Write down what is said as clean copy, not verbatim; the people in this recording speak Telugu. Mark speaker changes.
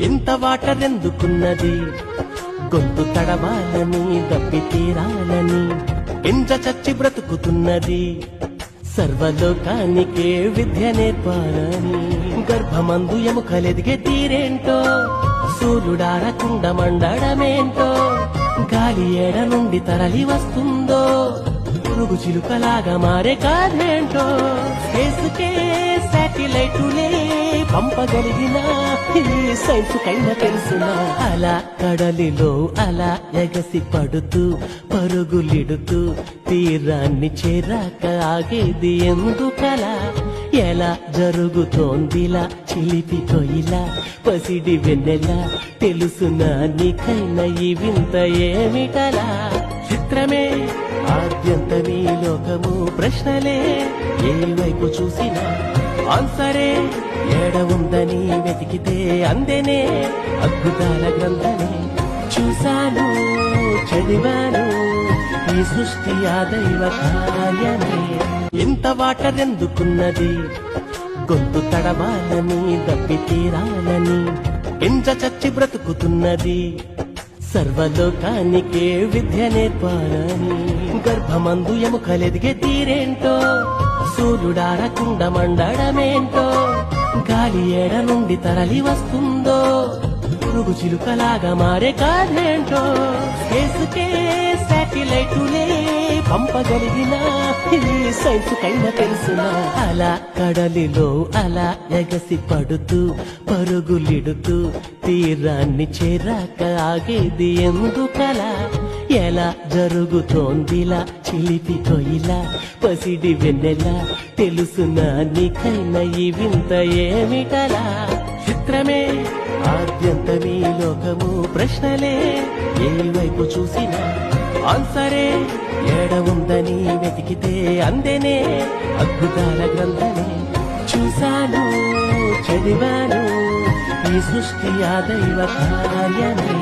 Speaker 1: ఇంత వాటర్ ఎందుకున్నది, గొంతు తడవాలని దప్పి తీరాలని ఎంజ చచ్చి బ్రతుకుతున్నది. సర్వలోకానికే విద్య నేర్పాలని గర్భమందు ఎముకలెదిగే తీరేంటో, సూర్యుడారకుండ మండడమేంటో, గాలి ఏడ నుండి తరలి వస్తుందో, పురుగు చిలుకలాగా మారే కాదేంటో, స్పేసుకే శాటిలైటులే పంపగలిగిన ఈ సైన్స్ కైనా తెలుసునా. అలా కడలిలో అలా ఎగసి పడుతూ పరుగులిడుతూ తీరాన్ని చేరాక ఆగేది ఎందుకలా, ఎలా జరుగుతోందిలా చిలిపి కొయిలా పసిడి వెన్నెలా, తెలుసునా నీకైనా ఈ వింత ఏమిటలా. చిత్రమే ఆద్యంతమీ లోకము, ప్రశ్నలే ఏ వైపు చూసినా ఆన్సరే ఏడ ఉందని వెతికితే అందెనే అద్భుతాల గ్రంథమే. చూశాను చదివాను ఈ సృష్టి ఆ దైవ కార్యమే. ఇంత వాటర్ ఎందుకున్నది, గొంతు తడవాలని దప్పి తీరాలని ఎంజ చచ్చి బ్రతుకుతున్నది. సర్వలోకానికే విద్య నేర్పాలని గర్భమందు ఎముకలెదిగే తీరేంటో, సూర్యుడారకుండ మండడమేంటో, గాలి ఏడ నుండి తరలి వస్తుందో, పురుగు చిలుకలాగా మారే కాదేంటో, స్పేసుకే శాటిలైటులే పంపగలిగిన ఈ సైన్స్ కైనా తెలుసునా. అలా కడలిలో అలా ఎగసి పడుతూ పరుగులిడుతూ తీరాన్ని చేరాక ఆగేది ఎందుకలా, ఎలా జరుగుతోందిలా చిలిపి కొయిలా పసిడి వెన్నెలా, తెలుసునా నీకైనా ఈ వింత ఏమిటలా. చిత్రమే ఆద్యంతమీ లోకము, ప్రశ్నలే ఏ వైపు చూసినా ఆన్సరే ఏడ ఉందని వెతికితే అందెనే అద్భుతాల గ్రంథమే. చూశాను చదివాను ఈ సృష్టి ఆ దైవ కార్యమే.